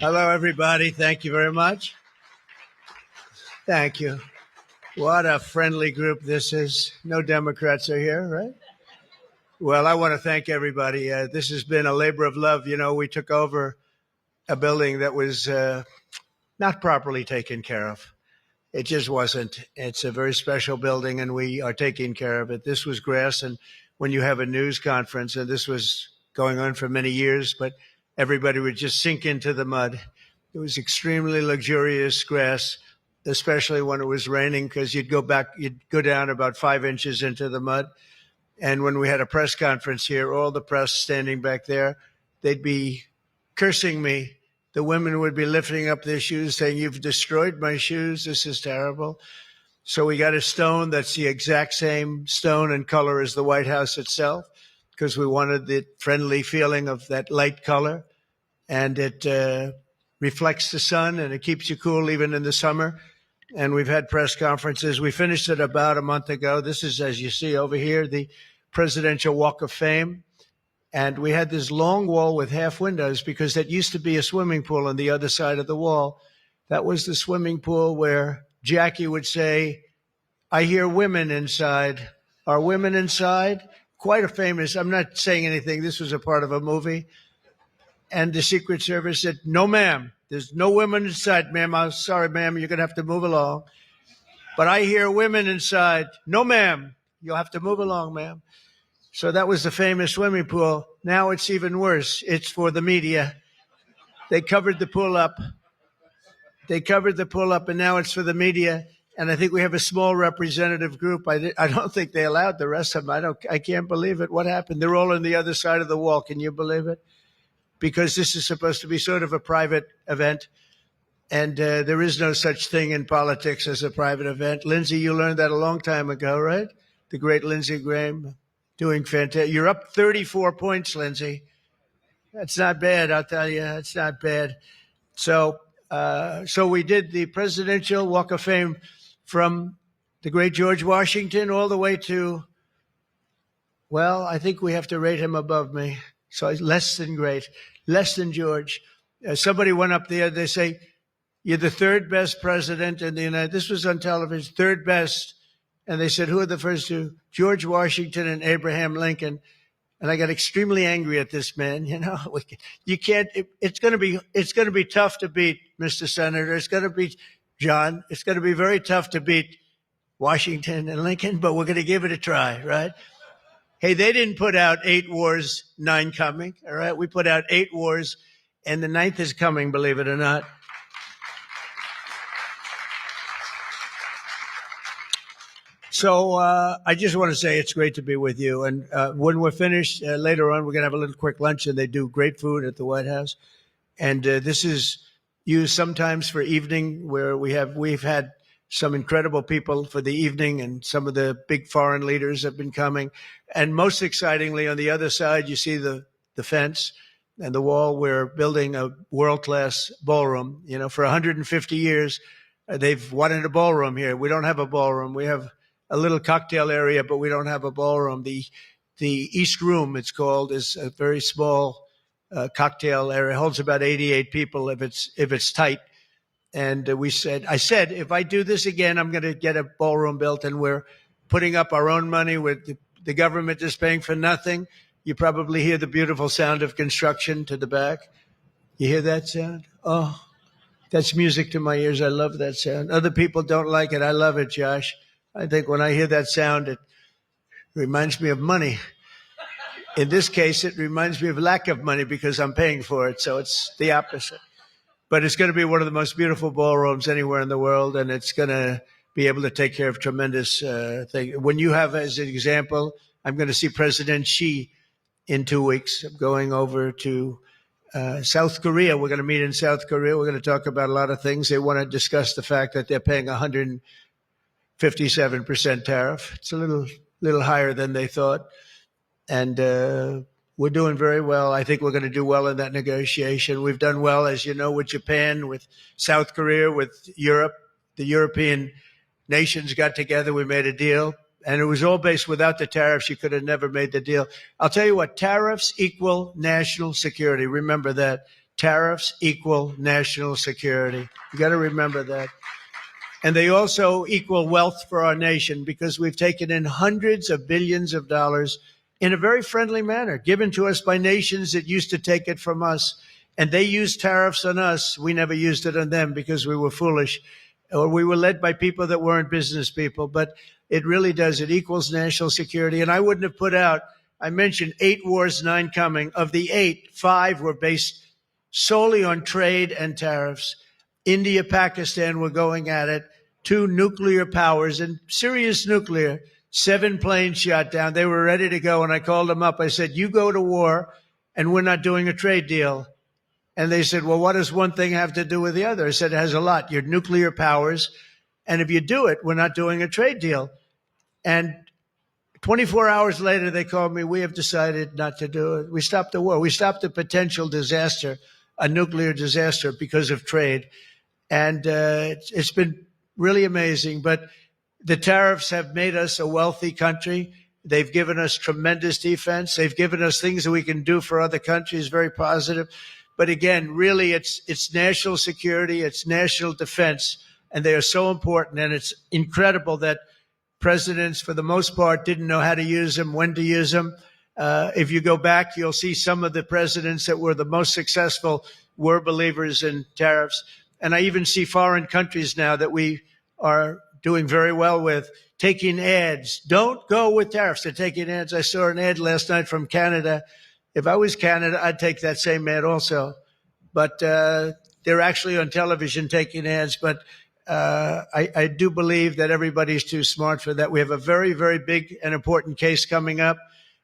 Hello, everybody. Thank you very much. Thank you. What a friendly group this is. No Democrats are here, right? Well, I want to thank everybody. This has been a labor of love. You know, we took over a building that was not properly taken care of. It just wasn't. It's a very special building, and we are taking care of it. This was grass, and when you have a news conference, and this was going on for many years, but everybody would just sink into the mud. It was extremely luxurious grass, especially when it was raining, because you'd go down about 5 inches into the mud. And when we had a press conference here, all the press standing back there, they'd be cursing me. The women would be lifting up their shoes saying, "You've destroyed my shoes. This is terrible." So we got a stone that's the exact same stone and color as the White House itself, because we wanted the friendly feeling of that light color. And it reflects the sun, and it keeps you cool even in the summer. And we've had press conferences. We finished it about a month ago. This is, as you see over here, the Presidential Walk of Fame. And we had this long wall with half windows because that used to be a swimming pool on the other side of the wall. That was the swimming pool where Jackie would say, "I hear women inside." Are women inside? Quite a famous, I'm not saying anything. This was a part of a movie. And the Secret Service said, "No, ma'am. There's no women inside, ma'am. I'm sorry, ma'am. You're going to have to move along. But I hear women inside." "No, ma'am. You'll have to move along, ma'am." So that was the famous swimming pool. Now it's even worse. It's for the media. They covered the pool up. And now it's for the media. And I think we have a small representative group. I don't think they allowed the rest of them. I can't believe it. What happened? They're all on the other side of the wall. Can you believe it? Because this is supposed to be sort of a private event. And there is no such thing in politics as a private event. Lindsey, you learned that a long time ago, right? The great Lindsey Graham, doing fantastic. You're up 34 points, Lindsey. That's not bad, I'll tell you. It's not bad. So we did the Presidential Walk of Fame from the great George Washington all the way to, well, I think we have to rate him above me. So less than great, less than George. Somebody went up there, they say, "You're the third best president in the United States." This was on television, third best. And they said, "Who are the first two?" "George Washington and Abraham Lincoln." And I got extremely angry at this man. You know, you can't, it's going to be tough to beat, Mr. Senator. It's going to be, John, it's going to be very tough to beat Washington and Lincoln, but we're going to give it a try, right? Hey, they didn't put out 8 wars, 9 coming, all right? We put out 8 wars, and the 9th is coming, believe it or not. So I just want to say it's great to be with you. And when we're finished later on, we're going to have a little quick luncheon. They do great food at the White House. And this is used sometimes for evening, where we've had some incredible people for the evening, and some of the big foreign leaders have been coming. And most excitingly, on the other side, you see the fence and the wall. We're building a world-class ballroom. You know, for 150 years, they've wanted a ballroom here. We don't have a ballroom. We have a little cocktail area, but we don't have a ballroom. The East Room, it's called, is a very small cocktail area. It holds about 88 people if it's tight. And I said, if I do this again, I'm going to get a ballroom built, and we're putting up our own money. With the government is paying for nothing. You probably hear the beautiful sound of construction to the back. You hear that sound? Oh, that's music to my ears. I love that sound. Other people don't like it. I love it, Josh. I think when I hear that sound, it reminds me of money. In this case, it reminds me of lack of money because I'm paying for it. So it's the opposite. But it's going to be one of the most beautiful ballrooms anywhere in the world, and it's going to be able to take care of tremendous things. When you have, as an example, I'm going to see President Xi in 2 weeks. I'm going over to South Korea. We're going to meet in South Korea. We're going to talk about a lot of things. They want to discuss the fact that they're paying 157% tariff. It's a little higher than they thought. And we're doing very well. I think we're going to do well in that negotiation. We've done well, as you know, with Japan, with South Korea, with Europe. The European nations got together. We made a deal. And it was all based without the tariffs. You could have never made the deal. I'll tell you what, tariffs equal national security. Remember that. tariffs equal national security. You got to remember that. And they also equal wealth for our nation because we've taken in hundreds of billions of dollars in a very friendly manner, given to us by nations that used to take it from us. And they used tariffs on us. We never used it on them because we were foolish or we were led by people that weren't business people. But it really does. It equals national security. And I wouldn't have put out, I mentioned 8 wars, 9 coming. Of the 8, 5 were based solely on trade and tariffs. India, Pakistan were going at it. 2 nuclear powers and serious nuclear. 7 planes shot down. They were ready to go. And I called them up. I said, you go to war and we're not doing a trade deal. And they said, well, what does one thing have to do with the other? I said, it has a lot. You're nuclear powers. And if you do it, we're not doing a trade deal. And 24 hours later, they called me. We have decided not to do it. We stopped the war. We stopped the potential disaster, a nuclear disaster, because of trade. And it's been really amazing. But the tariffs have made us a wealthy country. They've given us tremendous defense. They've given us things that we can do for other countries, very positive. But again, really, it's national security, it's national defense, and they are so important. And it's incredible that presidents, for the most part, didn't know how to use them, when to use them. If you go back, you'll see some of the presidents that were the most successful were believers in tariffs. And I even see foreign countries now that we are doing very well with taking ads. Don't go with tariffs. They're taking ads. I saw an ad last night from Canada. If I was Canada, I'd take that same ad also. But they're actually on television taking ads. But I do believe that everybody's too smart for that. We have a very, very big and important case coming up.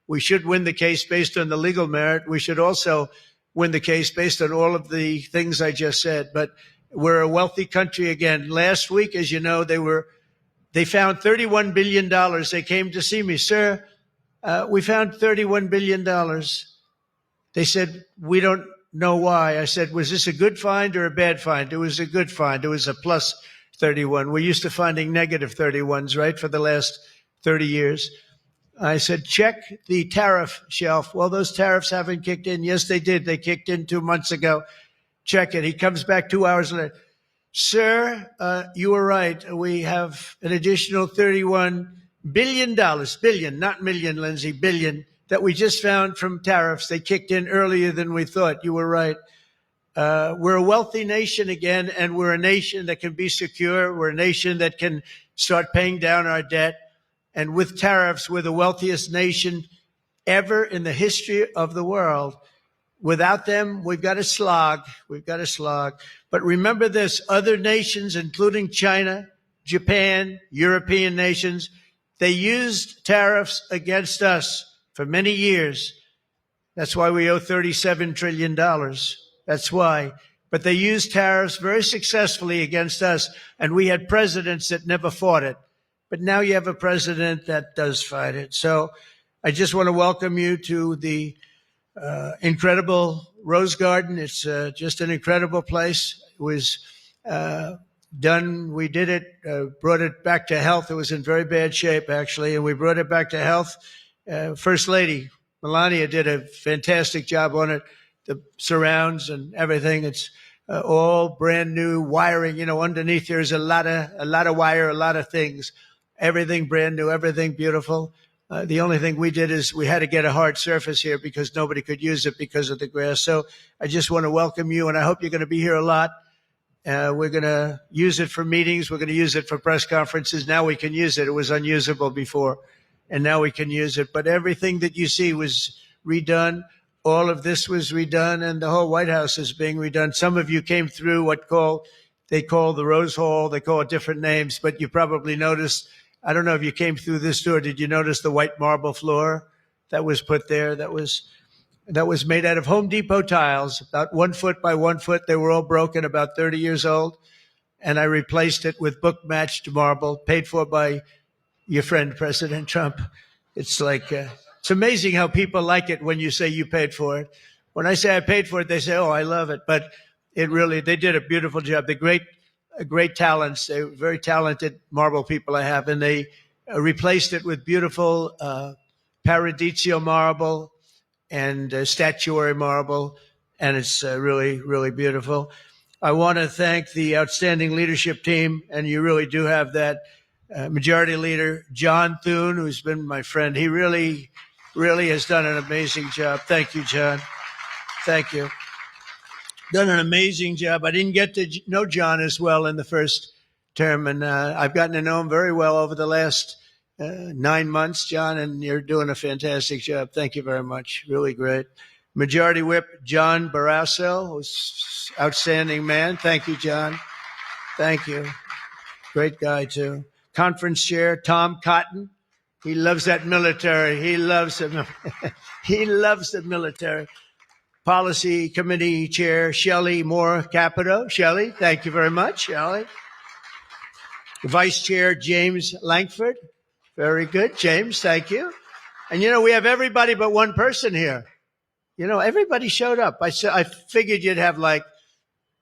We should win the case based on the legal merit. We should also win the case based on all of the things I just said. But we're a wealthy country again. Last week, as you know, they found $31 billion. They came to see me. Sir, we found $31 billion. They said, we don't know why. I said, was this a good find or a bad find? It was a good find. It was a plus 31. We're used to finding negative 31s, right, for the last 30 years. I said, check the tariff shelf. Well, those tariffs haven't kicked in. Yes, they did. They kicked in 2 months ago. Check it. He comes back 2 hours later. Sir, you were right. We have an additional $31 billion, billion, not million, Lindsay, billion, that we just found from tariffs. They kicked in earlier than we thought. You were right. We're a wealthy nation again, and we're a nation that can be secure. We're a nation that can start paying down our debt. And with tariffs, we're the wealthiest nation ever in the history of the world. Without them, we've got to slog. We've got to slog. But remember this, other nations, including China, Japan, European nations, they used tariffs against us for many years. That's why we owe $37 trillion. That's why. But they used tariffs very successfully against us, and we had presidents that never fought it. But now you have a president that does fight it. So I just want to welcome you to the incredible Rose Garden. It's just an incredible place. It was done. We did it, brought it back to health. It was in very bad shape, actually, and we brought it back to health. First Lady Melania did a fantastic job on it. The surrounds and everything. It's all brand new wiring. You know, underneath there's a lot of wire, a lot of things. Everything brand new, everything beautiful. The only thing we did is we had to get a hard surface here because nobody could use it because of the grass. So I just want to welcome you, and I hope you're going to be here a lot. We're going to use it for meetings. We're going to use it for press conferences. Now we can use it. It was unusable before, and now we can use it. But everything that you see was redone. All of this was redone, and the whole White House is being redone. Some of you came through they call the Rose Hall. They call it different names, but you probably noticed. I don't know if you came through this door. Did you notice the white marble floor that was put there? That was made out of Home Depot tiles, about 1 foot by 1 foot. They were all broken, about 30 years old. And I replaced it with book-matched marble, paid for by your friend, President Trump. It's like, it's amazing how people like it when you say you paid for it. When I say I paid for it, they say, oh, I love it. But they did a beautiful job. They're great talents. They're very talented marble people I have. And they replaced it with beautiful Paradiso marble and statuary marble. and it's really, really beautiful. I want to thank the outstanding leadership team, and you really do have that. Majority Leader John Thune, who's been my friend, he really, really has done an amazing job. Thank you, John. Thank you. Done an amazing job. I didn't get to know John as well in the first term, and I've gotten to know him very well over the last 9 months, John, and you're doing a fantastic job. Thank you very much. Really great. Majority Whip John Barrasso, who's outstanding man. Thank you, John. Thank you. Great guy, too. Conference Chair Tom Cotton. He loves that military. He loves it. He loves the military. Policy Committee Chair Shelley Moore Capito. Shelley, thank you very much, Shelley. Vice Chair James Langford. Very good. James, thank you. And we have everybody but one person here. Everybody showed up. I figured you'd have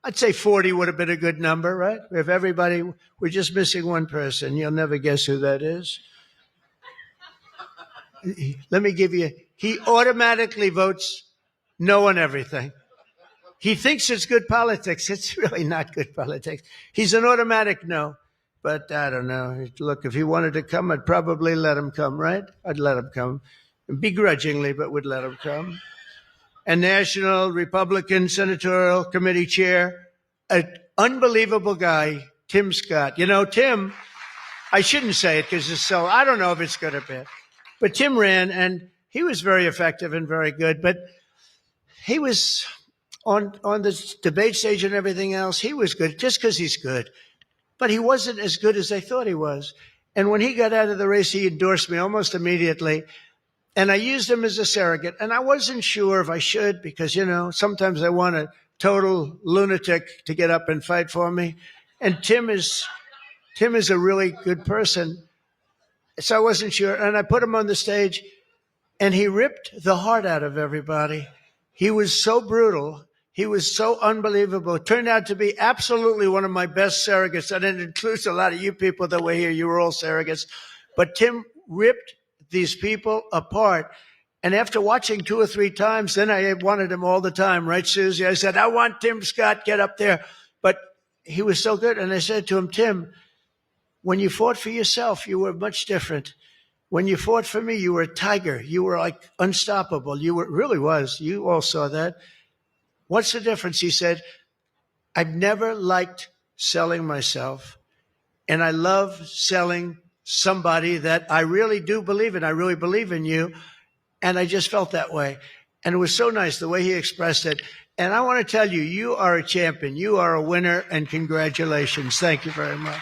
I'd say 40 would have been a good number, right? We have everybody. We're just missing one person. You'll never guess who that is. Let me give you, he automatically votes no on everything. He thinks it's good politics. It's really not good politics. He's an automatic no. But I don't know. Look, if he wanted to come, I'd probably let him come, right? I'd let him come. Begrudgingly, but would let him come. And National Republican Senatorial Committee Chair, an unbelievable guy, Tim Scott. Tim, I shouldn't say it because I don't know if it's good or bad. But Tim ran, and he was very effective and very good. But he was on the debate stage and everything else. He was good just because he's good. But he wasn't as good as they thought he was. And when he got out of the race, he endorsed me almost immediately. And I used him as a surrogate. And I wasn't sure if I should because, sometimes I want a total lunatic to get up and fight for me. And Tim is a really good person. So I wasn't sure. And I put him on the stage, and he ripped the heart out of everybody. He was so brutal. He was so unbelievable. It turned out to be absolutely one of my best surrogates. And it includes a lot of you people that were here. You were all surrogates. But Tim ripped these people apart. And after watching 2 or 3 times, then I wanted him all the time, right, Susie? I said, I want Tim Scott, get up there. But he was so good. And I said to him, Tim, when you fought for yourself, you were much different. When you fought for me, you were a tiger. You were like unstoppable. Really was. You all saw that. What's the difference? He said, I've never liked selling myself, and I love selling somebody that I really do believe in. I really believe in you, and I just felt that way. And it was so nice the way he expressed it. And I want to tell you, you are a champion. You are a winner, and congratulations. Thank you very much.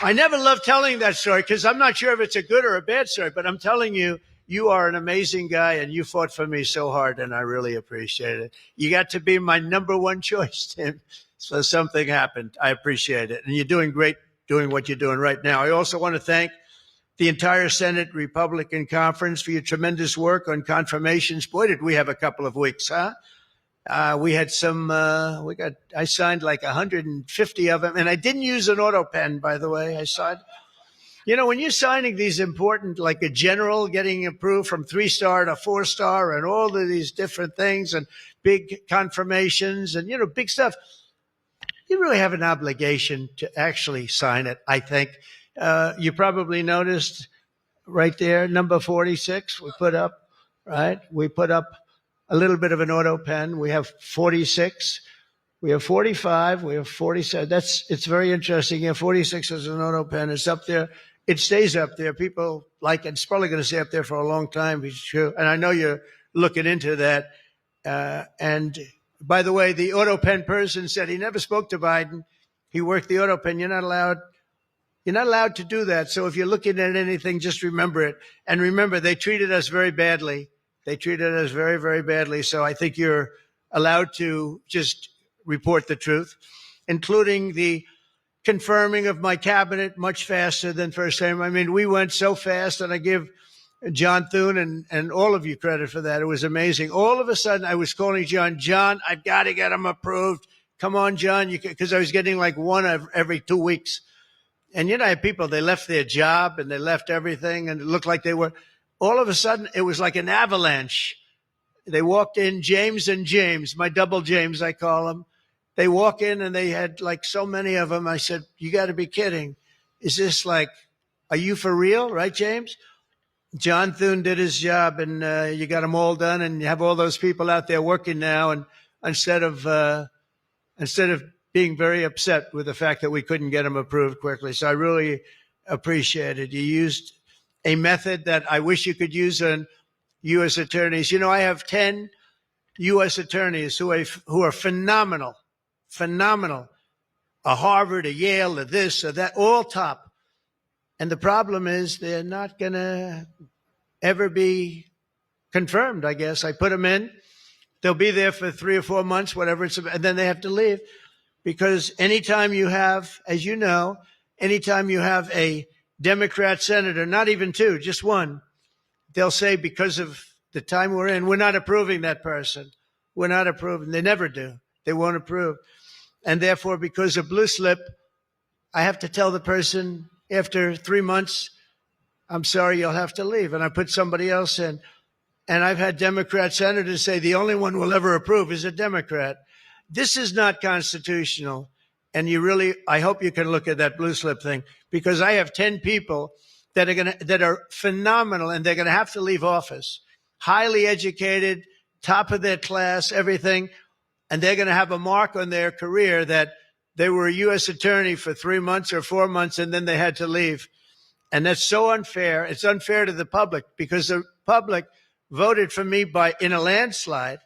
I never love telling that story because I'm not sure if it's a good or a bad story, but I'm telling you, you are an amazing guy, and you fought for me so hard, and I really appreciate it. You got to be my number one choice, Tim. So something happened. I appreciate it. And you're doing great doing what you're doing right now. I also want to thank the entire Senate Republican Conference for your tremendous work on confirmations. Boy, did we have a couple of weeks, huh? We had I signed like 150 of them, and I didn't use an auto pen, by the way. I signed. When you're signing these important, like a general getting approved from 3-star to 4-star and all of these different things and big confirmations and, big stuff, you really have an obligation to actually sign it, I think. You probably noticed right there, number 46, we put up, right? We put up a little bit of an auto pen. We have 46. We have 45. We have 47. It's very interesting. Yeah, 46 is an auto pen. It's up there. It stays up there. People like it. It's probably going to stay up there for a long time. It's true. And I know you're looking into that. And by the way, the auto pen person said he never spoke to Biden. He worked the auto pen. You're not allowed to do that. So if you're looking at anything, just remember it. And remember, they treated us very badly. They treated us very, very badly. So I think you're allowed to just report the truth, including the confirming of my cabinet much faster than first time. I mean, we went so fast, and I give John Thune and all of you credit for that. It was amazing. All of a sudden, I was calling John, I've got to get him approved. Come on, John, because I was getting like one every 2 weeks. And I have people, they left their job and they left everything, and it looked like they were, all of a sudden, it was like an avalanche. They walked in, James and James, my double James, I call them. They walk in and they had like so many of them. I said, you got to be kidding. Is this like, are you for real? Right, James? John Thune did his job, and you got them all done, and you have all those people out there working now. And instead of being very upset with the fact that we couldn't get them approved quickly, so I really appreciate it. You used a method that I wish you could use on U.S. attorneys. You know, I have 10 U.S. attorneys who are phenomenal, phenomenal. A Harvard, a Yale, a this, a that, all top. And the problem is they're not going to ever be confirmed, I guess. I put them in. They'll be there for 3 or 4 months, whatever it's, and then they have to leave. Because anytime you have, as you know, anytime you have a Democrat senator, not even two, just one, they'll say because of the time we're in, we're not approving that person. We're not approving. They never do. They won't approve. And therefore, because of blue slip, I have to tell the person after 3 months, I'm sorry, you'll have to leave. And I put somebody else in. And I've had Democrat senators say the only one we'll ever approve is a Democrat. This is not constitutional. And I hope you can look at that blue slip thing, because I have 10 people that are phenomenal, and they're going to have to leave office. Highly educated, top of their class, everything. And they're going to have a mark on their career that they were a U.S. attorney for 3 months or 4 months, and then they had to leave. And that's so unfair. It's unfair to the public, because the public voted for me in a landslide,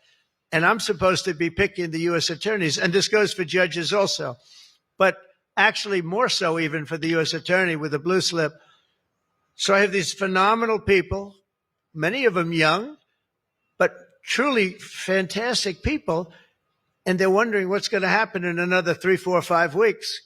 and I'm supposed to be picking the U.S. attorneys. And this goes for judges also, but actually more so even for the U.S. attorney with the blue slip. So I have these phenomenal people, many of them young, but truly fantastic people. And they're wondering what's going to happen in another 3, 4, 5 weeks.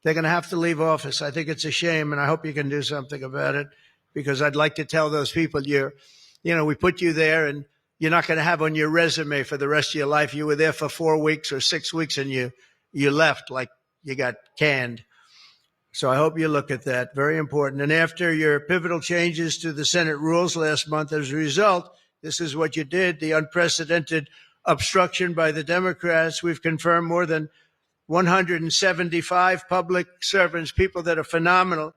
They're going to have to leave office. I think it's a shame, and I hope you can do something about it, because I'd like to tell those people, we put you there, and you're not going to have on your resume for the rest of your life, you were there for 4 weeks or 6 weeks and you left like you got canned. So I hope you look at that. Very important. And after your pivotal changes to the Senate rules last month, as a result, this is what you did, the unprecedented obstruction by the Democrats. We've confirmed more than 175 public servants, people that are phenomenal,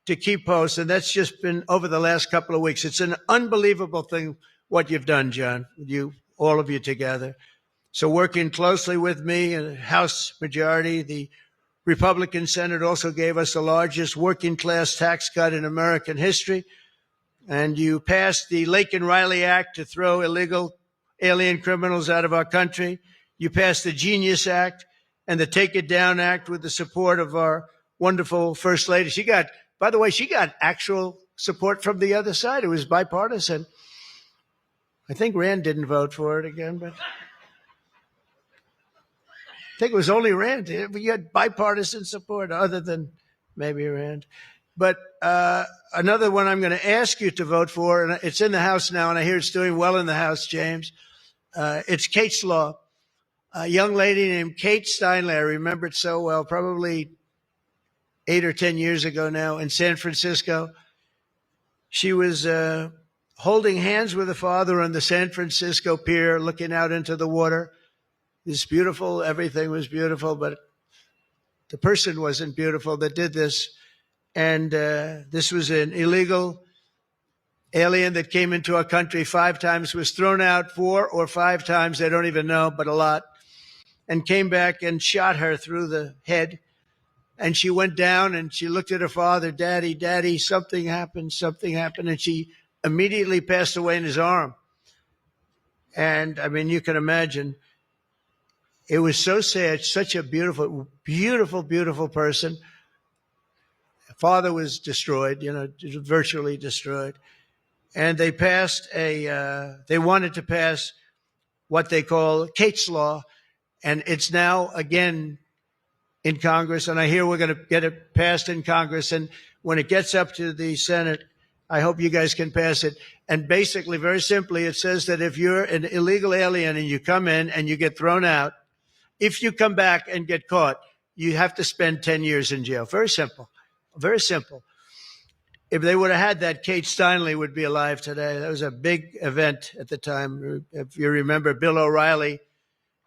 to keep posts. And that's just been over the last couple of weeks. It's an unbelievable thing what you've done, John, all of you together. So working closely with me and House majority, the Republican Senate also gave us the largest working class tax cut in American history. And you passed the Lake and Riley Act to throw illegal alien criminals out of our country. You passed the Genius Act and the Take It Down Act with the support of our wonderful First Lady. By the way, she got actual support from the other side. It was bipartisan. I think Rand didn't vote for it again, but I think it was only Rand. You had bipartisan support other than maybe Rand. But another one I'm going to ask you to vote for, and it's in the House now, and I hear it's doing well in the House, James. It's Kate's Law. A young lady named Kate Steinle, I remember it so well, probably 8 or 10 years ago now in San Francisco. She was holding hands with her father on the San Francisco pier, looking out into the water. It's beautiful. Everything was beautiful, but the person wasn't beautiful that did this. And this was an illegal alien that came into our country 5 times, was thrown out 4 or 5 times, they don't even know, but a lot, and came back and shot her through the head. And she went down and she looked at her father, Daddy, Daddy, something happened. And she immediately passed away in his arm. And I mean, you can imagine, it was so sad, such a beautiful, beautiful, beautiful person. Father was destroyed, virtually destroyed. And they they wanted to pass what they call Kate's Law. And it's now again in Congress. And I hear we're going to get it passed in Congress. And when it gets up to the Senate, I hope you guys can pass it. And basically, very simply, it says that if you're an illegal alien and you come in and you get thrown out, if you come back and get caught, you have to spend 10 years in jail. Very simple. Very simple. if they would have had that, Kate Steinle would be alive today. That was a big event at the time. If you remember Bill O'Reilly,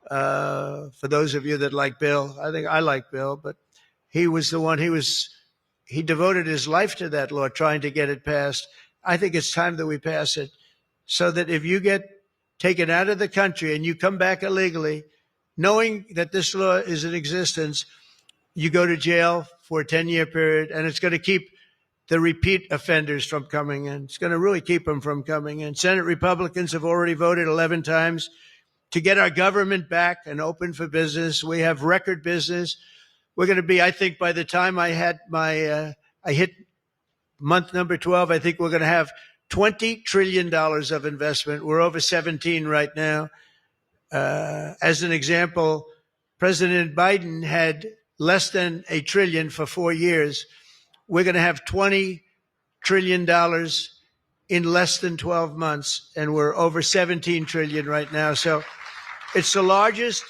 for those of you that like Bill, I think I like Bill, but he was the one, he devoted his life to that law, trying to get it passed. I think it's time that we pass it so that if you get taken out of the country and you come back illegally, knowing that this law is in existence, you go to jail for a 10-year period, and it's going to keep the repeat offenders from coming in. It's going to really keep them from coming in. Senate Republicans have already voted 11 times to get our government back and open for business. We have record business. We're going to be, I think, by the time I hit month number 12, I think we're going to have $20 trillion of investment. We're over 17 right now. As an example, President Biden had less than $1 trillion for 4 years. We're going to have $20 trillion in less than 12 months, and we're over 17 trillion right now. So it's the largest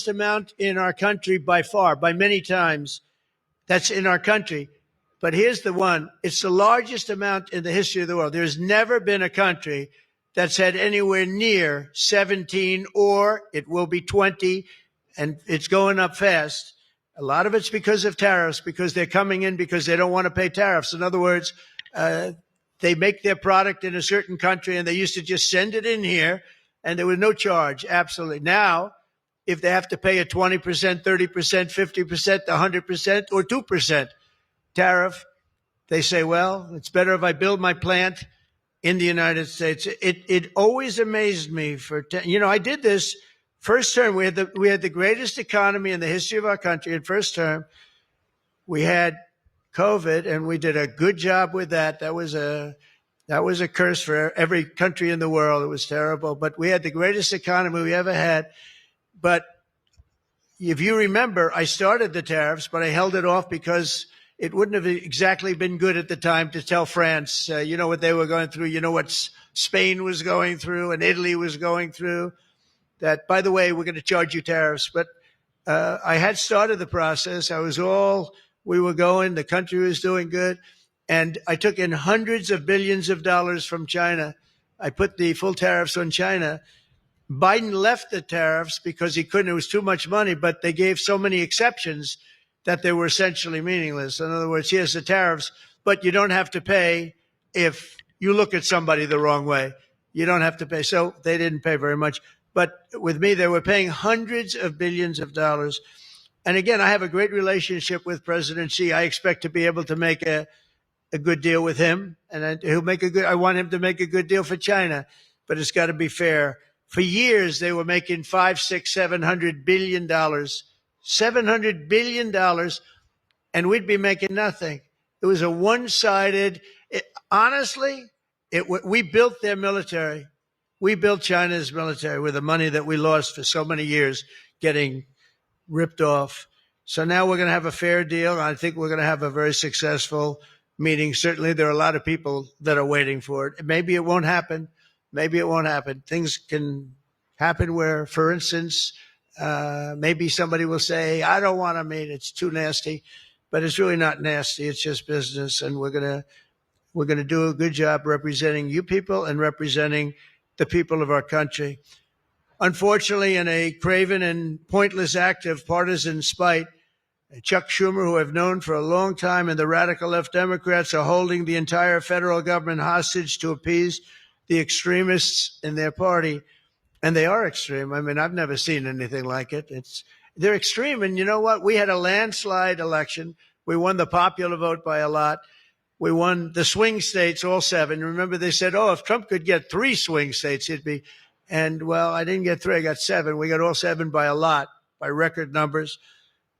amount in our country by far, by many times. That's in our country. But here's the one. It's the largest amount in the history of the world. There's never been a country that's had anywhere near 17, or it will be 20, and it's going up fast. A lot of it's because of tariffs, because they're coming in because they don't want to pay tariffs. In other words, they make their product in a certain country, and they used to just send it in here, and there was no charge. Absolutely. Now, if they have to pay a 20%, 30%, 50%, 100%, or 2% tariff, they say, well, it's better if I build my plant in the United States. It always amazed me I did this first term. We had the greatest economy in the history of our country in first term. We had COVID, and we did a good job with that. That was a curse for every country in the world. It was terrible, but we had the greatest economy we ever had. But if you remember, I started the tariffs, but I held it off because it wouldn't have exactly been good at the time to tell France, what they were going through, what Spain was going through and Italy was going through, that, by the way, we're going to charge you tariffs. But I had started the process. We were going, the country was doing good. And I took in hundreds of billions of dollars from China. I put the full tariffs on China. Biden left the tariffs because he couldn't. It was too much money, but they gave so many exceptions that they were essentially meaningless. In other words, here's the tariffs, but you don't have to pay if you look at somebody the wrong way. You don't have to pay. So they didn't pay very much. But with me, they were paying hundreds of billions of dollars. And again, I have a great relationship with President Xi. I expect to be able to make a good deal with him, and I want him to make a good deal for China, but it's got to be fair. For years, they were making $500, $600, $700 billion, $700 billion, and we'd be making nothing. It was a one-sided. Honestly, we built their military. We built China's military with the money that we lost for so many years getting ripped off. So now we're going to have a fair deal. I think we're going to have a very successful meeting. Certainly, there are a lot of people that are waiting for it. Maybe it won't happen. Maybe it won't happen. Things can happen where, for instance, maybe somebody will say, I don't want to meet. It's too nasty. But it's really not nasty. It's just business. And we're going to do a good job representing you people and representing the people of our country. Unfortunately, in a craven and pointless act of partisan spite, Chuck Schumer, who I've known for a long time, and the radical left Democrats are holding the entire federal government hostage to appease the extremists in their party. And they are extreme. I mean, I've never seen anything like it. They're extreme. And you know what? We had a landslide election. We won the popular vote by a lot. We won the swing states, all 7. Remember, they said, if Trump could get 3 swing states, he'd be. And, well, I didn't get 3. I got 7. We got all 7 by a lot, by record numbers.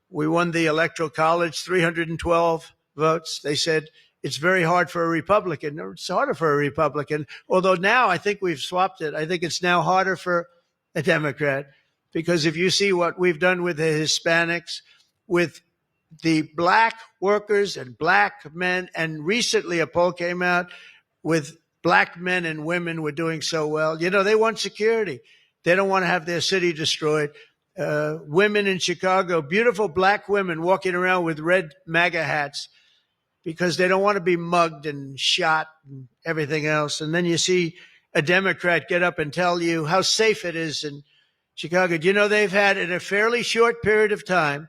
We won the Electoral College, 312 votes. They said it's very hard for a Republican. No, it's harder for a Republican, although now I think we've swapped it. I think it's now harder for a Democrat, because if you see what we've done with the Hispanics, with the black workers and black men, and recently a poll came out with black men and women were doing so well. They want security. They don't want to have their city destroyed. Women in Chicago, beautiful black women walking around with red MAGA hats. because they don't want to be mugged and shot and everything else. And then you see a Democrat get up and tell you how safe it is in Chicago. Do you know they've had, in a fairly short period of time,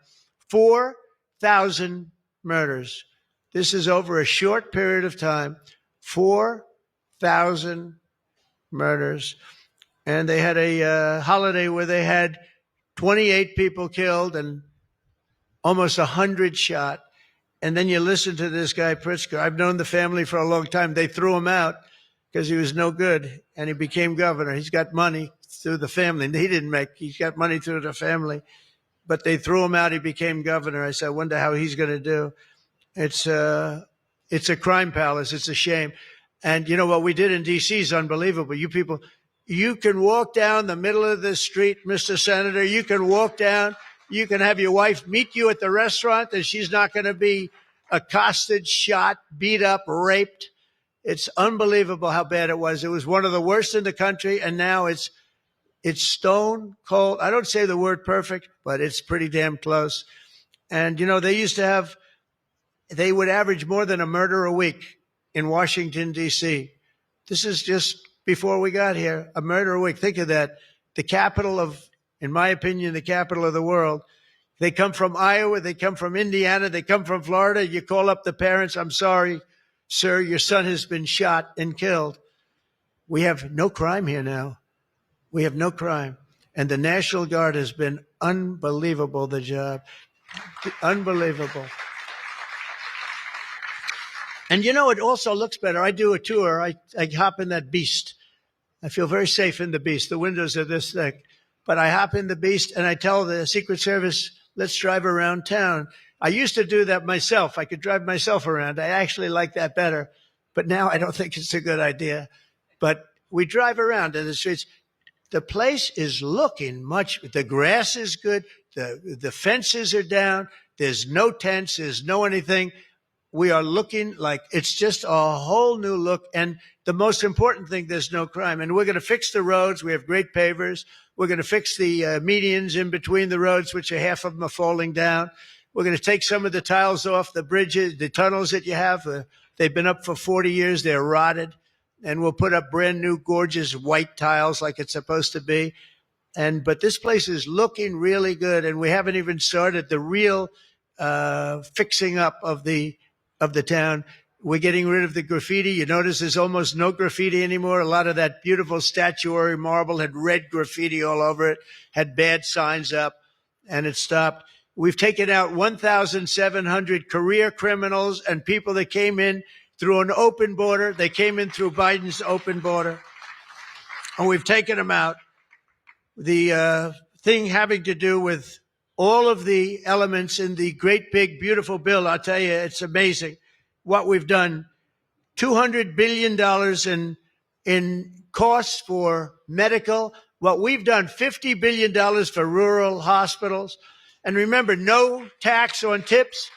4,000 murders? This is over a short period of time, 4,000 murders. And they had a holiday where they had 28 people killed and almost 100 shot. And then you listen to this guy, Pritzker. I've known the family for a long time. They threw him out because he was no good, and he became governor. He's got money through the family. He's got money through the family, but they threw him out. He became governor. I said, I wonder how he's going to do. It's a crime palace. It's a shame. And you know what we did in D.C. is unbelievable. You people, you can walk down the middle of the street, Mr. Senator. You can walk down. You can have your wife meet you at the restaurant, and she's not going to be accosted, shot, beat up, raped. It's unbelievable how bad it was. It was one of the worst in the country, and now it's stone cold. I don't say the word perfect, but it's pretty damn close. And, you know, they would average more than a murder a week in Washington, D.C. This is just before we got here, a murder a week. Think of that. The capital of, in my opinion, the capital of the world. They come from Iowa. They come from Indiana. They come from Florida. You call up the parents. I'm sorry, sir, your son has been shot and killed. We have no crime here now. We have no crime. And the National Guard has been unbelievable, the job. Unbelievable. And, you know, it also looks better. I do a tour. I hop in that beast. I feel very safe in the beast. The windows are this thick. But I hop in the beast and I tell the Secret Service, let's drive around town. I used to do that myself. I could drive myself around. I actually like that better. But now I don't think it's a good idea. But we drive around in the streets. The place is looking the grass is good. The fences are down. There's no tents. There's no anything. We are looking like it's just a whole new look. And the most important thing, there's no crime. And we're going to fix the roads. We have great pavers. We're going to fix the medians in between the roads, which half of them are falling down. We're going to take some of the tiles off the bridges, the tunnels that you have. They've been up for 40 years. They're rotted. And we'll put up brand new, gorgeous white tiles like it's supposed to be. But this place is looking really good. And we haven't even started the real fixing up of the town. We're getting rid of the graffiti. You notice there's almost no graffiti anymore. A lot of that beautiful statuary marble had red graffiti all over it, had bad signs up, and it stopped. We've taken out 1,700 career criminals and people that came in through an open border. They came in through Biden's open border, and we've taken them out. The thing having to do with all of the elements in the great, big, beautiful bill, I'll tell you, it's amazing what we've done. $200 billion in costs for medical. What we've done, $50 billion for rural hospitals. And remember, no tax on tips,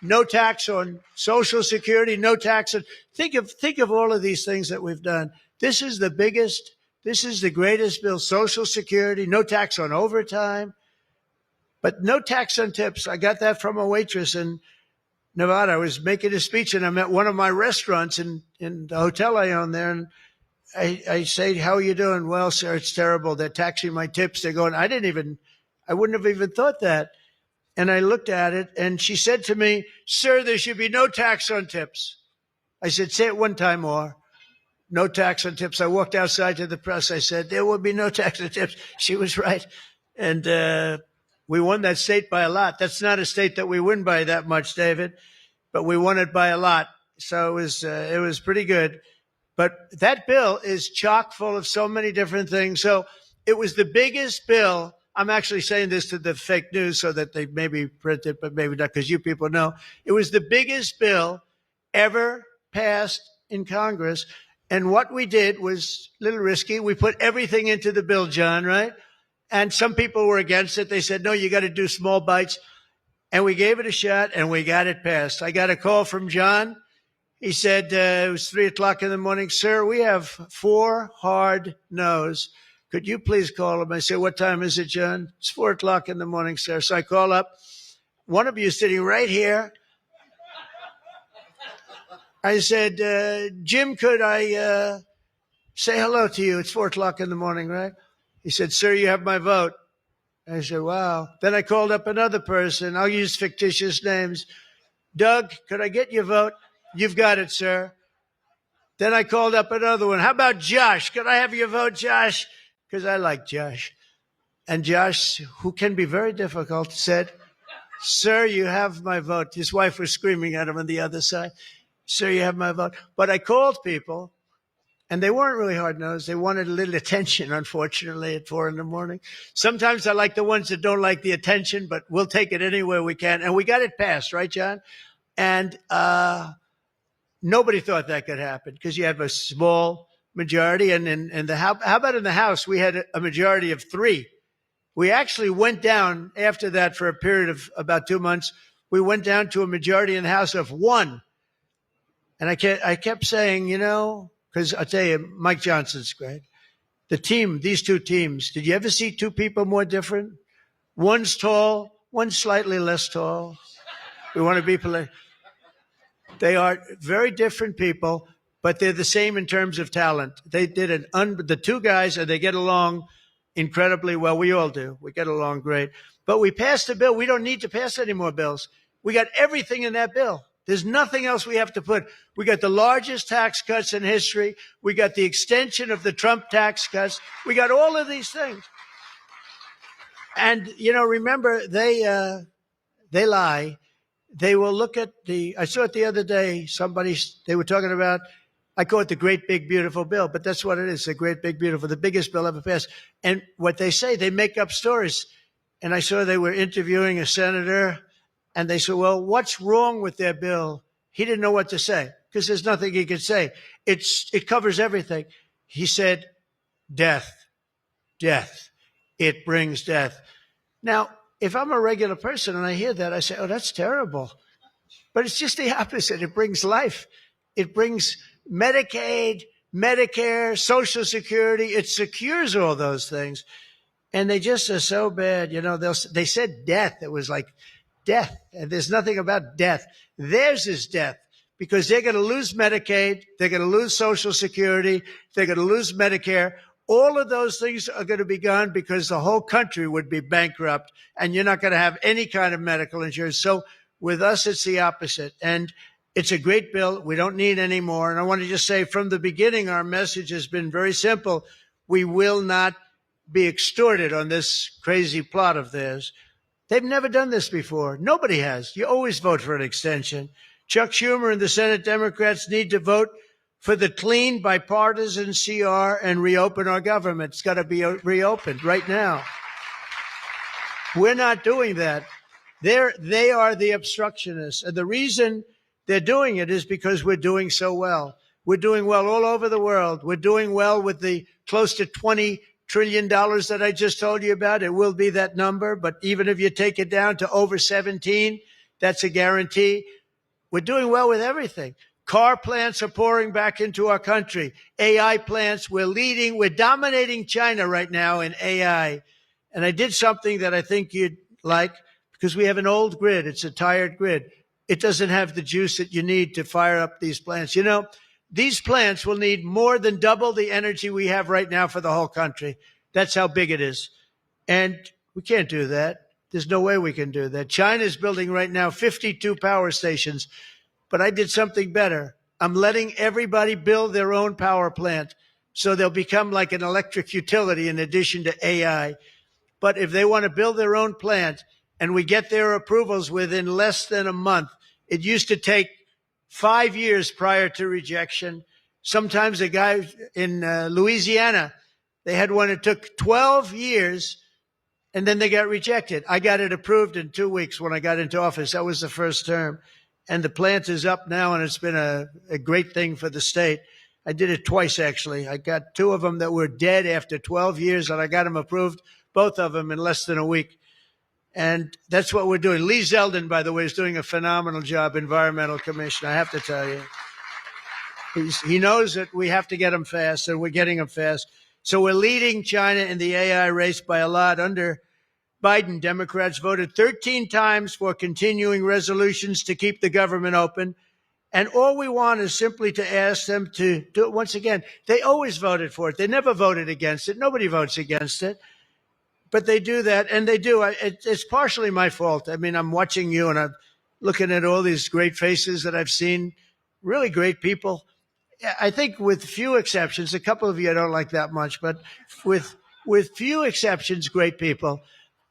no tax on Social Security, no tax on, think of all of these things that we've done. This is the biggest, this is the greatest bill. Social Security, no tax on overtime, but no tax on tips. I got that from a waitress in Nevada. I was making a speech and I'm at one of my restaurants in the hotel I own there. And I say, how are you doing? Well, sir, it's terrible. They're taxing my tips. They're going, I wouldn't have even thought that. And I looked at it and she said to me, sir, there should be no tax on tips. I said, say it one time more. No tax on tips. I walked outside to the press. I said, there will be no tax on tips. She was right. And we won that state by a lot. That's not a state that we win by that much, David, but we won it by a lot. So it was pretty good. But that bill is chock full of so many different things. So it was the biggest bill. I'm actually saying this to the fake news so that they maybe print it, but maybe not, because you people know. It was the biggest bill ever passed in Congress. And what we did was a little risky. We put everything into the bill, John, right? And some people were against it. They said, no, you got to do small bites. And we gave it a shot and we got it passed. I got a call from John. He said, it was 3:00 in the morning. Sir, we have 4 hard no's. Could you please call him? I said, what time is it, John? It's 4:00 in the morning, sir. So I call up. One of you is sitting right here. I said, Jim, could I say hello to you? It's 4 o'clock in the morning, right? He said, sir, you have my vote. I said, wow. Then I called up another person. I'll use fictitious names. Doug, could I get your vote? You've got it, sir. Then I called up another one. How about Josh? Could I have your vote, Josh? Because I like Josh. And Josh, who can be very difficult, said, sir, you have my vote. His wife was screaming at him on the other side. Sir, you have my vote. But I called people, and they weren't really hard-nosed. They wanted a little attention, unfortunately, at 4 in the morning. Sometimes I like the ones that don't like the attention, but we'll take it anywhere we can. And we got it passed, right, John? And nobody thought that could happen because you have a small majority. And in the how about in the House, we had a majority of 3. We actually went down after that for a period of about 2 months. We went down to a majority in the House of 1. And I kept saying, because I'll tell you, Mike Johnson's great. The team, these 2 teams, did you ever see 2 people more different? One's tall, one's slightly less tall. We want to be polite. They are very different people, but they're the same in terms of talent. They did the 2 guys, and they get along incredibly well. We all do. We get along great. But we passed a bill. We don't need to pass any more bills. We got everything in that bill. There's nothing else we have to put. We got the largest tax cuts in history. We got the extension of the Trump tax cuts. We got all of these things. And, remember, they lie. They will look at I saw it the other day, they were talking about, I call it the great big beautiful bill, but that's what it is, the great big beautiful, the biggest bill ever passed. And what they say, they make up stories. And I saw they were interviewing a senator, and they said, well, what's wrong with their bill? He didn't know what to say because there's nothing he could say. It covers everything. He said, death. It brings death. Now, if I'm a regular person and I hear that, I say, oh, that's terrible. But it's just the opposite. It brings life. It brings Medicaid, Medicare, Social Security. It secures all those things. And they just are so bad. They said death. It was like death. And there's nothing about death. Theirs is death because they're going to lose Medicaid. They're going to lose Social Security. They're going to lose Medicare. All of those things are going to be gone because the whole country would be bankrupt and you're not going to have any kind of medical insurance. So with us, it's the opposite. And it's a great bill. We don't need any more. And I want to just say from the beginning, our message has been very simple. We will not be extorted on this crazy plot of theirs. They've never done this before. Nobody has. You always vote for an extension. Chuck Schumer and the Senate Democrats need to vote for the clean bipartisan CR and reopen our government. It's got to be reopened right now. We're not doing that. They are the obstructionists. And the reason they're doing it is because we're doing so well. We're doing well all over the world. We're doing well with the close to $20 trillion that I just told you about. It will be that number. But even if you take it down to over 17, that's a guarantee. We're doing well with everything. Car plants are pouring back into our country. AI plants, we're leading. We're dominating China right now in AI. And I did something that I think you'd like because we have an old grid. It's a tired grid. It doesn't have the juice that you need to fire up these plants. These plants will need more than double the energy we have right now for the whole country. That's how big it is. And we can't do that. There's no way we can do that. China is building right now 52 power stations. But I did something better. I'm letting everybody build their own power plant so they'll become like an electric utility in addition to AI. But if they want to build their own plant and we get their approvals within less than a month, it used to take 5 years prior to rejection. Sometimes a guy in Louisiana, they had one that took 12 years and then they got rejected. I got it approved in 2 weeks when I got into office. That was the first term. And the plant is up now, and it's been a great thing for the state. I did it twice, actually. I got 2 of them that were dead after 12 years, and I got them approved, both of them in less than a week. And that's what we're doing. Lee Zeldin, by the way, is doing a phenomenal job, Environmental Commission, I have to tell you. He knows that we have to get them fast, and we're getting them fast. So we're leading China in the AI race by a lot. Under Biden, Democrats voted 13 times for continuing resolutions to keep the government open. And all we want is simply to ask them to do it once again. They always voted for it. They never voted against it. Nobody votes against it. But they do that, and they do. It's partially my fault. I mean, I'm watching you, and I'm looking at all these great faces that I've seen, really great people. I think with few exceptions, a couple of you I don't like that much, but with few exceptions, great people.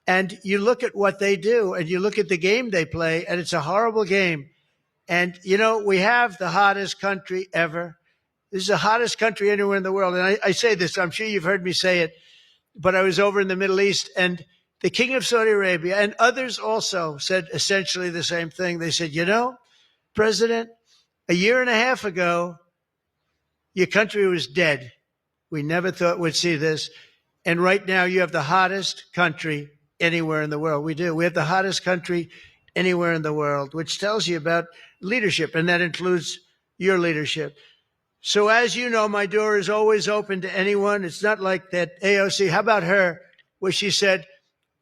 And you look at what they do, and you look at the game they play, and it's a horrible game. And, you know, we have the hottest country ever. This is the hottest country anywhere in the world. And I say this, I'm sure you've heard me say it, but I was over in the Middle East, and the King of Saudi Arabia and others also said essentially the same thing. They said, you know, President, a year and a half ago, your country was dead. We never thought we'd see this. And right now, you have the hottest country anywhere in the world. We do. We have the hottest country anywhere in the world, which tells you about leadership, and that includes your leadership. So as you know, my door is always open to anyone. It's not like that AOC. How about her, where she said,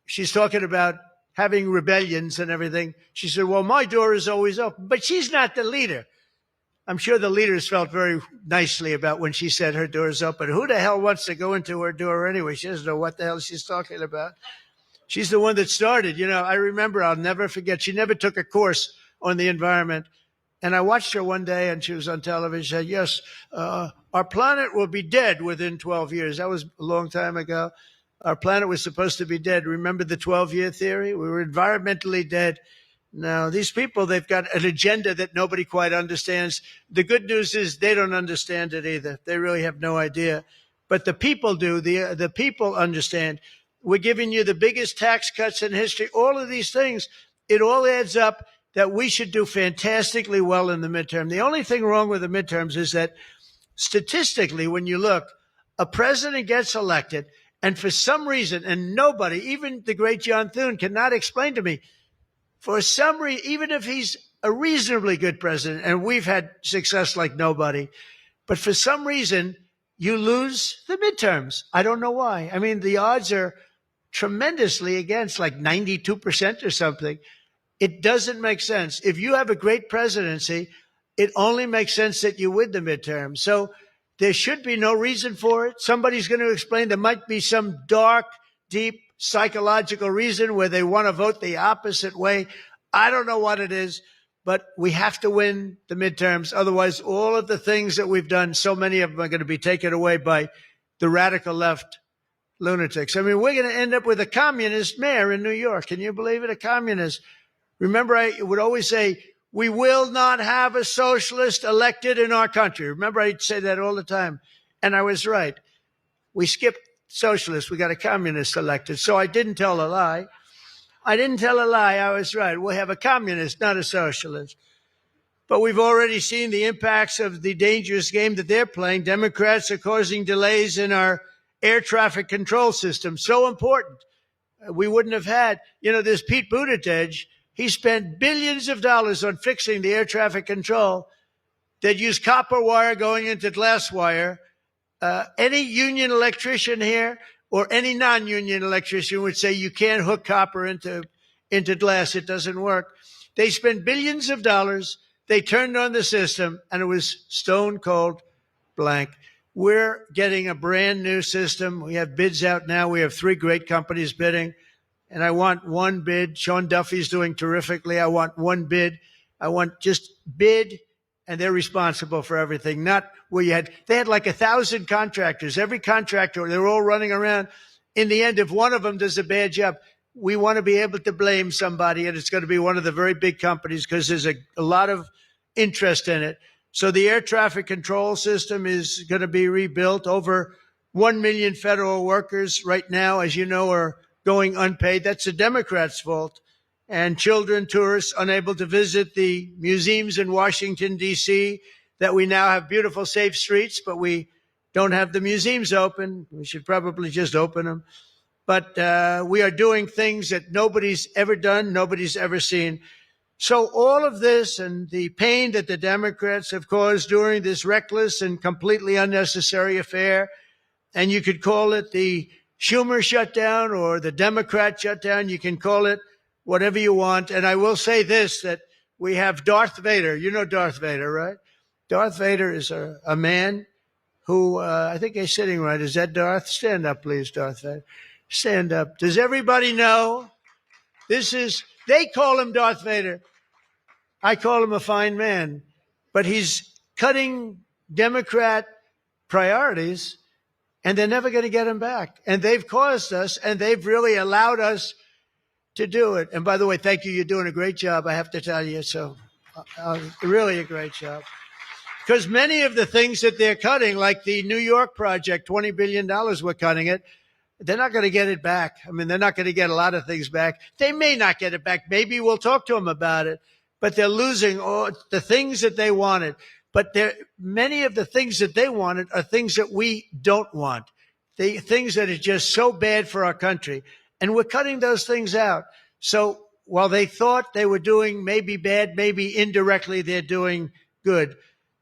she's talking about having rebellions and everything. She said, well, my door is always open. But she's not the leader. I'm sure the leaders felt very nicely about when she said her door is open. Who the hell wants to go into her door anyway? She doesn't know what the hell she's talking about. She's the one that started. You know, I remember, I'll never forget, she never took a course on the environment. And I watched her one day, and she was on television. She said, yes, our planet will be dead within 12 years. That was a long time ago. Our planet was supposed to be dead. Remember the 12-year theory? We were environmentally dead. Now, these people, they've got an agenda that nobody quite understands. The good news is they don't understand it either. They really have no idea. But the people do. The people understand. We're giving you the biggest tax cuts in history. All of these things, it all adds up that we should do fantastically well in the midterm. The only thing wrong with the midterms is that statistically, when you look, a president gets elected, and for some reason, and nobody, even the great John Thune, cannot explain to me, for some reason, even if he's a reasonably good president, and we've had success like nobody, but for some reason, you lose the midterms. I don't know why. I mean, the odds are tremendously against, like 92% or something. It doesn't make sense. If you have a great presidency, it only makes sense that you win the midterm. So there should be no reason for it. Somebody's going to explain there might be some dark, deep psychological reason where they want to vote the opposite way. I don't know what it is, but we have to win the midterms. Otherwise, all of the things that we've done, so many of them are going to be taken away by the radical left lunatics. I mean, we're going to end up with a communist mayor in New York. Can you believe it? A communist. Remember, I would always say, we will not have a socialist elected in our country. Remember, I'd say that all the time. And I was right. We skipped socialists. We got a communist elected. So I didn't tell a lie. I didn't tell a lie. I was right. We'll have a communist, not a socialist. But we've already seen the impacts of the dangerous game that they're playing. Democrats are causing delays in our air traffic control system. So important. We wouldn't have had, you know, there's Pete Buttigieg. He spent billions of dollars on fixing the air traffic control. They'd use copper wire going into glass wire. Any union electrician here or any non-union electrician would say you can't hook copper into glass. It doesn't work. They spent billions of dollars. They turned on the system, and it was stone cold blank. We're getting a brand new system. We have bids out now. We have 3 great companies bidding. And I want one bid. Sean Duffy's doing terrifically. I want one bid. I want just bid, and they're responsible for everything. Not where they had like 1,000 contractors. Every contractor, they're all running around. In the end, if one of them does a bad job, we want to be able to blame somebody, and it's going to be one of the very big companies because there's a lot of interest in it. So the air traffic control system is going to be rebuilt. Over 1 million federal workers right now, as you know, are going unpaid. That's the Democrats' fault. And children, tourists, unable to visit the museums in Washington, D.C., that we now have beautiful, safe streets, but we don't have the museums open. We should probably just open them. But we are doing things that nobody's ever done, nobody's ever seen. So all of this and the pain that the Democrats have caused during this reckless and completely unnecessary affair, and you could call it the Schumer shutdown or the Democrat shutdown. You can call it whatever you want. And I will say this, that we have Darth Vader. You know Darth Vader, right? Darth Vader is a man who I think he's sitting right. Is that Darth? Stand up, please, Darth Vader. Stand up. Does everybody know? They call him Darth Vader. I call him a fine man, but he's cutting Democrat priorities, and they're never going to get him back. And they've caused us, and they've really allowed us to do it. And by the way, thank you. You're doing a great job, I have to tell you. So really a great job. Because many of the things that they're cutting, like the New York project, $20 billion, we're cutting it. They're not going to get it back. I mean, they're not going to get a lot of things back. They may not get it back. Maybe we'll talk to them about it. But they're losing all the things that they wanted. But many of the things that they wanted are things that we don't want. The things that are just so bad for our country. And we're cutting those things out. So while they thought they were doing maybe bad, maybe indirectly they're doing good.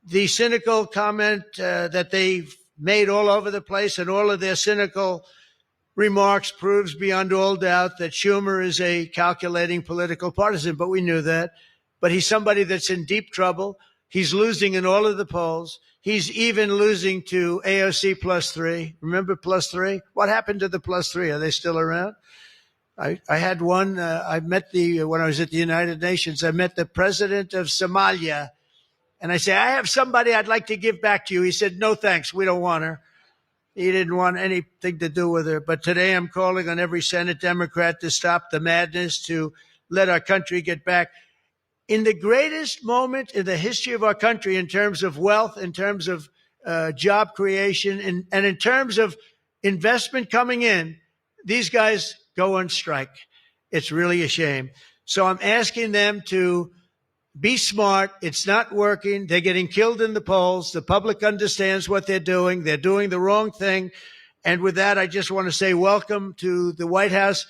The cynical comment that they've made all over the place, and all of their cynical remarks proves beyond all doubt that Schumer is a calculating political partisan, but we knew that. But he's somebody that's in deep trouble. He's losing in all of the polls. He's even losing to AOC +3. Remember +3? What happened to the +3? Are they still around? I had one. I met when I was at the United Nations, I met the president of Somalia. And I said, I have somebody I'd like to give back to you. He said, no, thanks. We don't want her. He didn't want anything to do with her. But today I'm calling on every Senate Democrat to stop the madness, to let our country get back. In the greatest moment in the history of our country, in terms of wealth, in terms of job creation, and in terms of investment coming in, these guys go on strike. It's really a shame. So I'm asking them to be smart. It's not working. They're getting killed in the polls. The public understands what they're doing. They're doing the wrong thing. And with that, I just want to say welcome to the White House.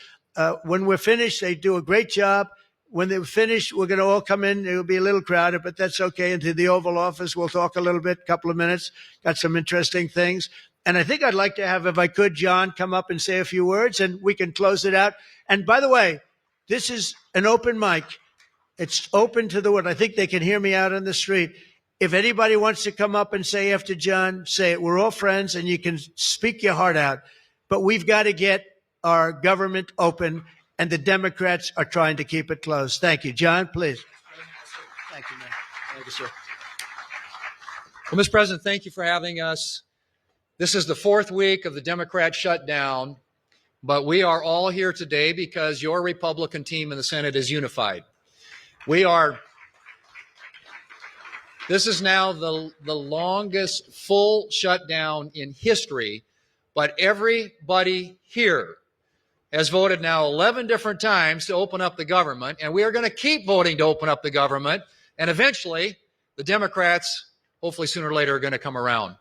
When we're finished, they do a great job. When they're finished, we're going to all come in. It'll be a little crowded, but that's okay. Into the Oval Office, we'll talk a little bit, a couple of minutes. Got some interesting things. And I think I'd like to have, if I could, John, come up and say a few words, and we can close it out. And by the way, this is an open mic. It's open to the world. I think they can hear me out on the street. If anybody wants to come up and say after John, say it. We're all friends, and you can speak your heart out. But we've got to get our government open, and the Democrats are trying to keep it closed. Thank you. John, please. Thank you, man. Thank you, sir. Well, Mr. President, thank you for having us. This is the fourth week of the Democrat shutdown, but we are all here today because your Republican team in the Senate is unified. This is now the longest full shutdown in history, but everybody here has voted now 11 different times to open up the government, and we are going to keep voting to open up the government, and eventually the Democrats, hopefully sooner or later, are going to come around.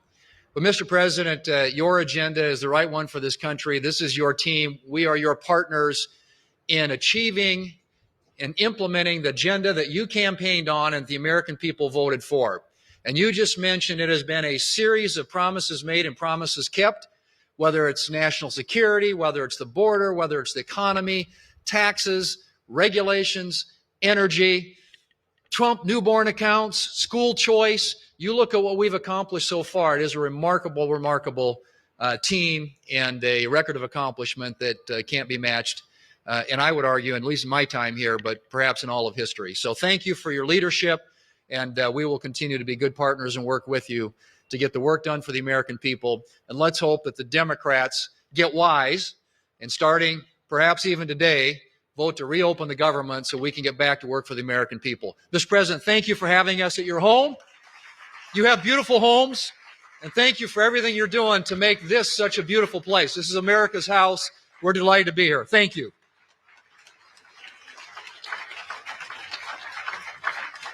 But Mr. President, your agenda is the right one for this country. This is your team. We are your partners in achieving and implementing the agenda that you campaigned on and the American people voted for. And you just mentioned it has been a series of promises made and promises kept, whether it's national security, whether it's the border, whether it's the economy, taxes, regulations, energy, Trump newborn accounts, school choice. You look at what we've accomplished so far. It is a remarkable, remarkable team and a record of accomplishment that can't be matched. And I would argue, at least in my time here, but perhaps in all of history. So thank you for your leadership, and we will continue to be good partners and work with you to get the work done for the American people. And let's hope that the Democrats get wise and, starting perhaps even today, vote to reopen the government so we can get back to work for the American people. Mr. President, thank you for having us at your home. You have beautiful homes, and thank you for everything you're doing to make this such a beautiful place. This is America's house. We're delighted to be here. Thank you.